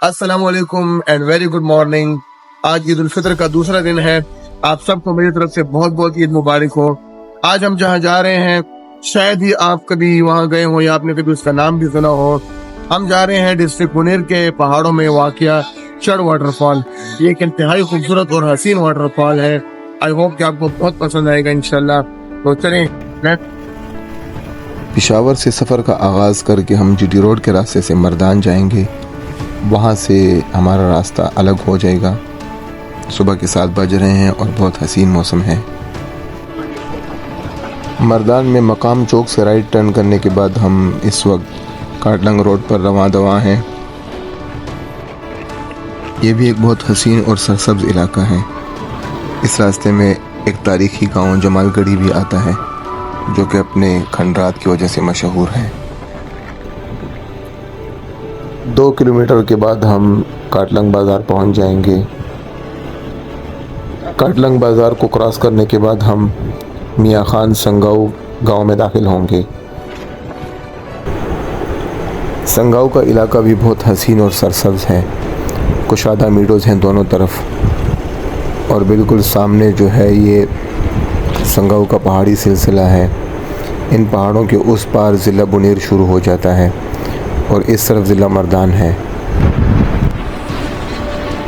अस्सलाम वालेकुम and very good morning. आज ईद उल फितर का दूसरा दिन है। आप सबको मेरी तरफ से बहुत बहुत ईद मुबारक हो। आज हम जहाँ जा रहे हैं शायद ही आप कभी वहाँ गए हो या आपने कभी उसका नाम भी सुना हो। हम जा रहे हैं डिस्ट्रिक्ट मुनीर के पहाड़ों में वाक़िया चढ़ वाटरफॉल। ये एक इंतहाई खूबसूरत और हसीन वाटरफॉल है। आई होप कि आपको बहुत पसंद आएगा इंशाल्लाह। तो चलें पिशावर से सफ़र का आगाज़ करके हम जीटी रोड के रास्ते से मर्दान जाएंगे। वहाँ से हमारा रास्ता अलग हो जाएगा। सुबह के 7 बज रहे हैं और बहुत हसीन मौसम है। मर्दान में मकाम चौक से राइट टर्न करने के बाद हम इस वक्त काटलंग रोड पर रवां दवा हैं। ये भी एक बहुत हसीन और सरसब्ज इलाका है। इस रास्ते में एक तारीखी गांव जमालगढ़ी भी आता है जो कि अपने खंडरात की वजह से मशहूर है। 2 किलोमीटर के बाद हम काटलंग बाज़ार पहुंच जाएंगे। काटलंग बाज़ार को क्रॉस करने के बाद हम मियाँ खान संगाऊ गांव में दाखिल होंगे। संगाऊ का इलाका भी बहुत हसीन और सरसब्ज है। कुशादा मीडोज़ हैं दोनों तरफ और बिल्कुल सामने जो है ये संगाऊ का पहाड़ी सिलसिला है। इन पहाड़ों के उस पार ज़िला बुनीर शुरू हो जाता है और इस तरफ ज़िला मर्दान है।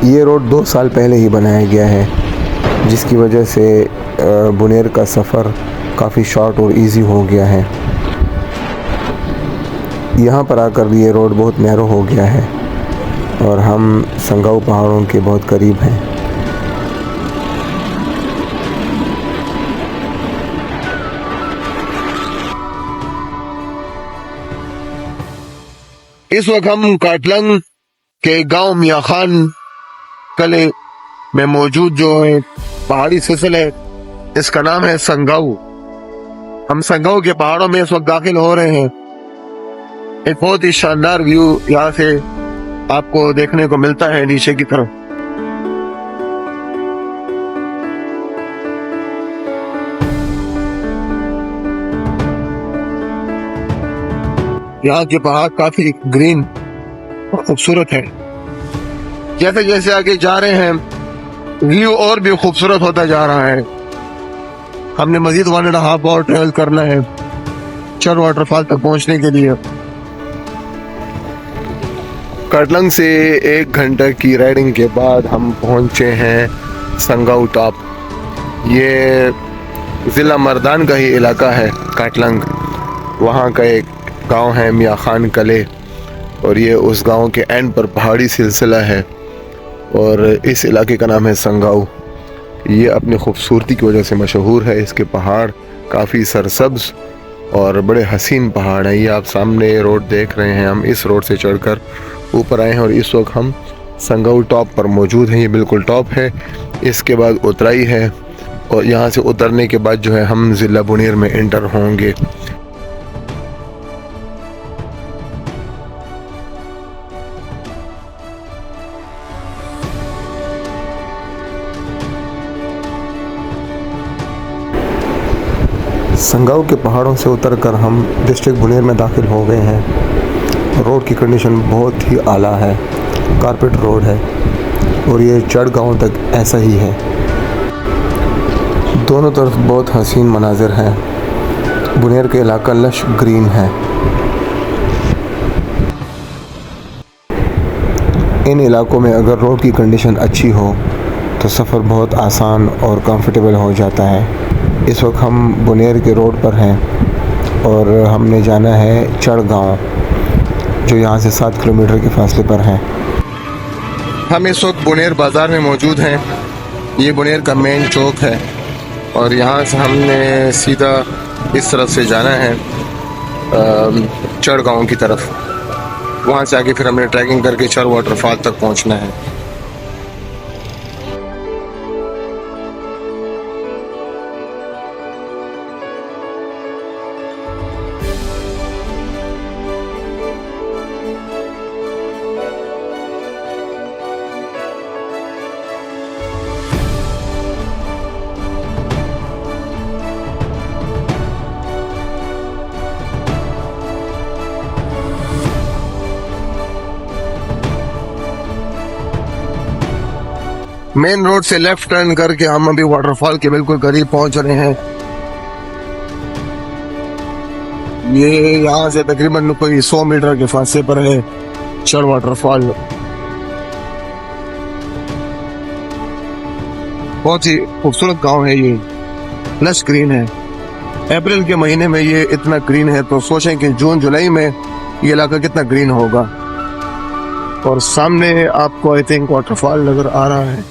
ये रोड 2 साल पहले ही बनाया गया है जिसकी वजह से बुनीर का सफ़र काफ़ी शॉर्ट और इजी हो गया है। यहाँ पर आकर ये रोड बहुत नैरो हो गया है और हम संगाऊ पहाड़ों के बहुत करीब हैं। इस वक्त हम काटलंग के गांव मियाँ खान कले में मौजूद जो है पहाड़ी सिलसिला है, इसका नाम है संगाऊ। हम संगाऊ के पहाड़ों में इस वक्त दाखिल हो रहे हैं। एक बहुत ही शानदार व्यू यहाँ से आपको देखने को मिलता है नीचे की तरफ। यहाँ के पहाड़ काफी ग्रीन और खूबसूरत है। जैसे जैसे आगे जा रहे हैं व्यू और भी खूबसूरत होता जा रहा है। हमने मजीद 1.5 आवर ट्रेवल करना है चर वाटरफॉल तक पहुंचने के लिए। काटलंग से 1 घंटे की राइडिंग के बाद हम पहुंचे हैं संगाऊ टॉप। ये ज़िला मर्दान का ही इलाका है काटलंग। वहाँ का एक गांव है मियाँ खान कले और ये उस गांव के एंड पर पहाड़ी सिलसिला है और इस इलाके का नाम है संगाऊ। ये अपनी खूबसूरती की वजह से मशहूर है। इसके पहाड़ काफ़ी सरसब्ज और बड़े हसीन पहाड़ हैं। ये आप सामने रोड देख रहे हैं। हम इस रोड से चढ़कर ऊपर आए हैं और इस वक्त हम संगाऊ टॉप पर मौजूद हैं। ये बिल्कुल टॉप है। इसके बाद उतराई है और यहाँ से उतरने के बाद जो है हम ज़िला बुनीर में इंटर होंगे। संगाऊ के पहाड़ों से उतरकर हम डिस्ट्रिक्ट बुनीर में दाखिल हो गए हैं। रोड की कंडीशन बहुत ही आला है। कारपेट रोड है और ये चढ़ गांव तक ऐसा ही है। दोनों तरफ बहुत हसीन मनाजिर हैं। बुनीर का इलाका लश ग्रीन है। इन इलाकों में अगर रोड की कंडीशन अच्छी हो तो सफ़र बहुत आसान और कंफर्टेबल हो जाता है। इस वक्त हम बुनीर के रोड पर हैं और हमने जाना है चढ़ गांव जो यहाँ से 7 किलोमीटर के फासले पर है। हम इस वक्त बुनीर बाज़ार में मौजूद हैं। ये बुनीर का मेन चौक है और यहाँ से हमने सीधा इस तरफ से जाना है चढ़ गांव की तरफ। वहाँ से आगे फिर हमने ट्रैकिंग करके चर वाटरफॉल तक पहुँचना है। मेन रोड से लेफ्ट टर्न करके हम अभी वाटरफॉल के बिल्कुल करीब पहुंच रहे हैं। ये यहाँ से तकरीबन कोई 100 मीटर के फासले पर है चढ़ वाटरफॉल। बहुत ही खूबसूरत गांव है ये, लश ग्रीन है। अप्रैल के महीने में ये इतना ग्रीन है तो सोचें कि जून जुलाई में ये इलाका कितना ग्रीन होगा। और सामने आपको आई थिंक वाटरफॉल नजर आ रहा है।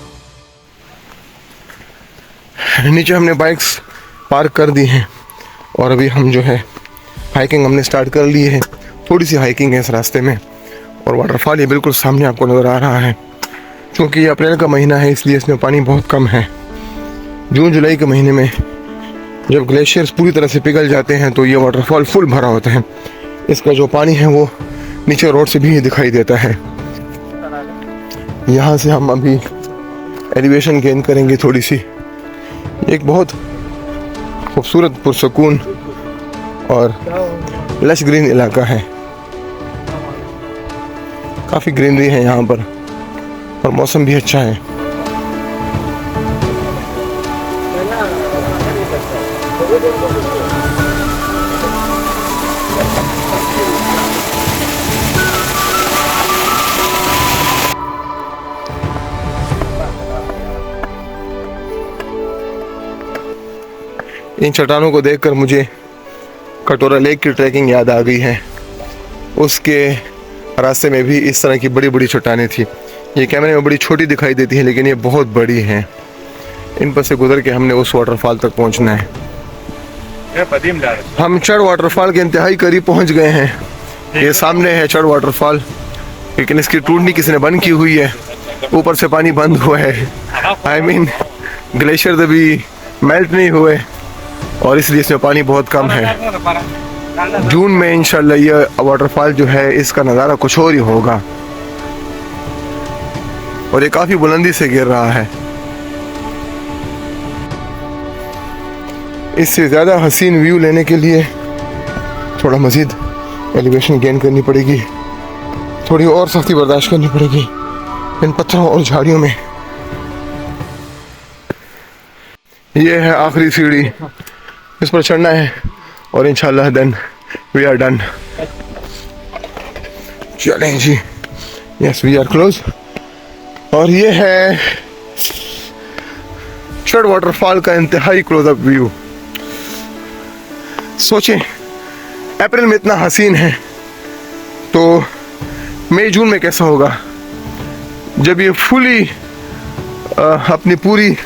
नीचे हमने बाइक्स पार्क कर दी हैं और अभी हम जो है हाइकिंग हमने स्टार्ट कर ली है। थोड़ी सी हाइकिंग है इस रास्ते में और वाटरफॉल ये बिल्कुल सामने आपको नज़र आ रहा है। क्योंकि ये अप्रैल का महीना है इसलिए इसमें पानी बहुत कम है। जून जुलाई के महीने में जब ग्लेशियर्स पूरी तरह से पिघल जाते हैं तो ये वाटरफॉल फुल भरा होता है। इसका जो पानी है वो नीचे रोड से भी दिखाई देता है। यहाँ से हम अभी एलिवेशन गेन करेंगे थोड़ी सी। एक बहुत खूबसूरत पुरसकून और लश ग्रीन इलाका है। काफ़ी ग्रीनरी है यहाँ पर और मौसम भी अच्छा है। इन चट्टानों को देखकर मुझे कटोरा लेक की ट्रैकिंग याद आ गई है। उसके रास्ते में भी इस तरह की बड़ी बड़ी चट्टानें थी। ये कैमरे में बड़ी छोटी दिखाई देती हैं लेकिन ये बहुत बड़ी हैं। इन पर से गुजर के हमने उस वाटरफॉल तक पहुंचना है। हम चढ़ वाटरफॉल के इंतहाई करीब पहुंच गए हैं। ये सामने है चढ़ वाटरफॉल, लेकिन इसकी टूटनी किसी ने बंद की हुई है। ऊपर से पानी बंद हुआ है। आई मीन ग्लेशियर अभी मेल्ट नहीं हुए और इसलिए इसमें पानी बहुत कम है। जून में इंशाल्लाह ये वाटरफॉल जो है इसका नज़ारा कुछ और ही होगा और ये काफ़ी बुलंदी से गिर रहा है। इससे ज़्यादा हसीन व्यू लेने के लिए थोड़ा मज़ीद एलिवेशन गेन करनी पड़ेगी, थोड़ी और सख्ती बर्दाश्त करनी पड़ेगी इन पत्थरों और झाड़ियों में। ये है आखिरी सीढ़ी, इस पर चढ़ना है और इंशाल्लाह देन वी आर डन। चलें जी, यस वी आर क्लोज। और ये है चढ़ वाटरफॉल का इंतहाई क्लोजअप व्यू। सोचें अप्रैल में इतना हसीन है तो मई जून में कैसा होगा जब ये फुली अपनी पूरी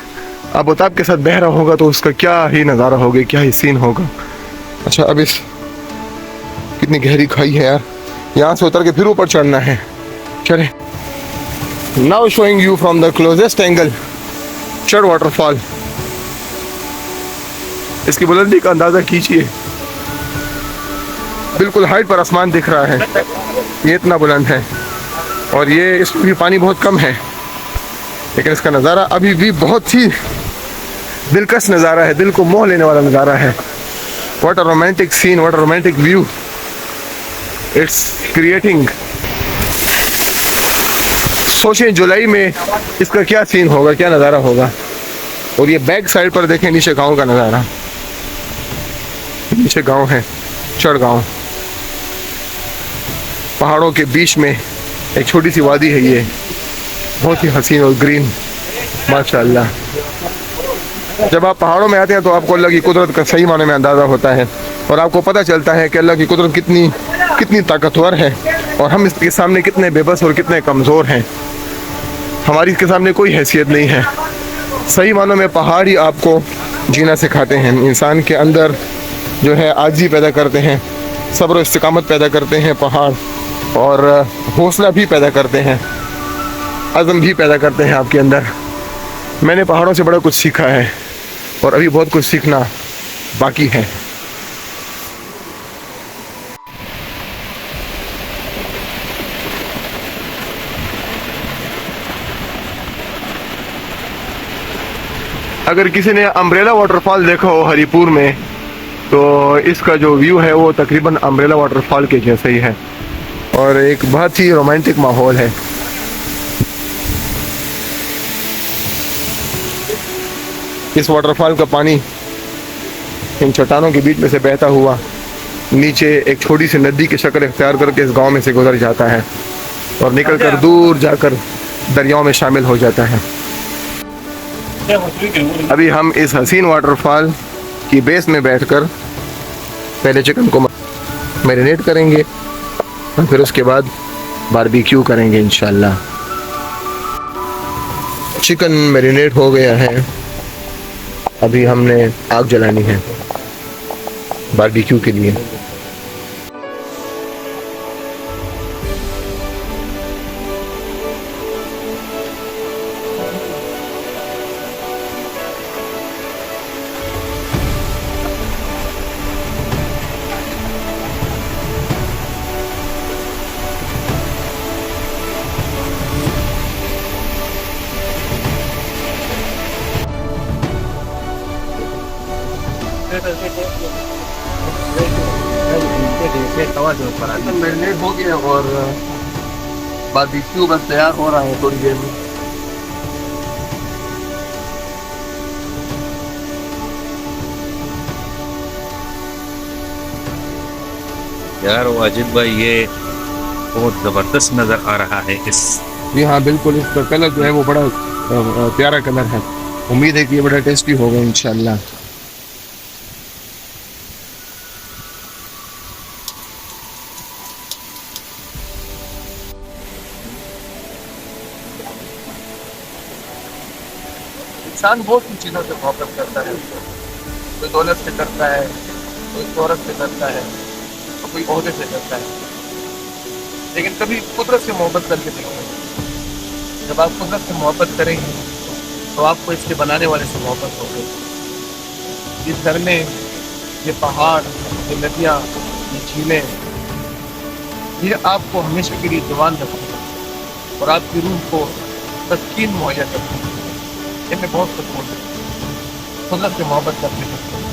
आबोताब के साथ बह रहा होगा तो उसका क्या ही नज़ारा होगा, क्या ही सीन होगा। अच्छा अब इस कितनी गहरी खाई है यार, यहाँ से उतर के फिर ऊपर चढ़ना है। चले now showing you from the closest angle चढ़ वाटरफॉल। इसकी बुलंदी का अंदाज़ा कीजिए, बिल्कुल हाइट पर आसमान दिख रहा है। ये इतना बुलंद है और ये इसमें भी पानी बहुत कम है लेकिन इसका नज़ारा अभी भी बहुत ही दिलकश नज़ारा है, दिल को मोह लेने वाला नज़ारा है। What a romantic scene, what a romantic view it's creating. सोचें जुलाई में इसका क्या सीन होगा, क्या नज़ारा होगा। और ये बैक साइड पर देखें नीचे गांव का नज़ारा, नीचे गांव है चढ़ गांव, पहाड़ों के बीच में एक छोटी सी वादी है। ये बहुत ही हसीन और ग्रीन माशाल्लाह। जब आप पहाड़ों में आते हैं तो आपको अल्लाह की कुदरत का सही माने में अंदाज़ा होता है और आपको पता चलता है कि अल्लाह की कुदरत कितनी ताकतवर है और हम इसके सामने कितने बेबस और कितने कमज़ोर हैं। हमारी इसके सामने कोई हैसियत नहीं है। सही मानों में पहाड़ ही आपको जीना सिखाते हैं। इंसान के अंदर जो है आजिज़ी पैदा करते हैं, सब्र इस्तिकामत पैदा करते हैं पहाड़, और हौसला भी पैदा करते हैं, अज़म भी पैदा करते हैं आपके अंदर। मैंने पहाड़ों से बड़ा कुछ सीखा है और अभी बहुत कुछ सीखना बाकी है। अगर किसी ने अम्ब्रेला वाटरफॉल देखा हो हरिपुर में तो इसका जो व्यू है वो तकरीबन अम्ब्रेला वाटरफॉल के जैसा ही है और एक बहुत ही रोमांटिक माहौल है। इस वाटरफॉल का पानी इन चट्टानों के बीच में से बहता हुआ नीचे एक छोटी सी नदी की शक्ल इख्तियार करके इस गांव में से गुजर जाता है और निकल कर दूर जाकर दरियाओं में शामिल हो जाता है। अभी हम इस हसीन वाटरफॉल की बेस में बैठकर पहले चिकन को मैरिनेट करेंगे और फिर उसके बाद बारबेक्यू करेंगे इंशाल्लाह। चिकन मैरिनेट हो गया है, अभी हमने आग जलानी है बारबेक्यू के लिए। मैरिनेट हो गया और बारबेक्यू बस तैयार हो रहा है थोड़ी देर में। यार वाजिद भाई ये बहुत जबरदस्त नजर आ रहा है इस। जी हाँ बिल्कुल, इसका कलर जो है वो बड़ा प्यारा कलर है। उम्मीद है कि ये बड़ा टेस्टी होगा इंशाल्लाह। इंसान बहुत सी चीज़ों से मोहब्बत करता है, कोई दौलत से करता है, कोई शोहरत से करता है, और कोई ओहदे से करता है, लेकिन कभी कुदरत से मोहब्बत करके देखिए। जब आप कुदरत से मोहब्बत करेंगे तो आपको इसके बनाने वाले से मोहब्बत होगी। ये झरने, ये पहाड़, ये नदियाँ, ये झीलें, ये आपको हमेशा के लिए जवान रखती है और आपकी रूह को तस्कीन मुहैया करती है। इनमें बहुत सुकून है कुदरत से मोहब्बत करने से।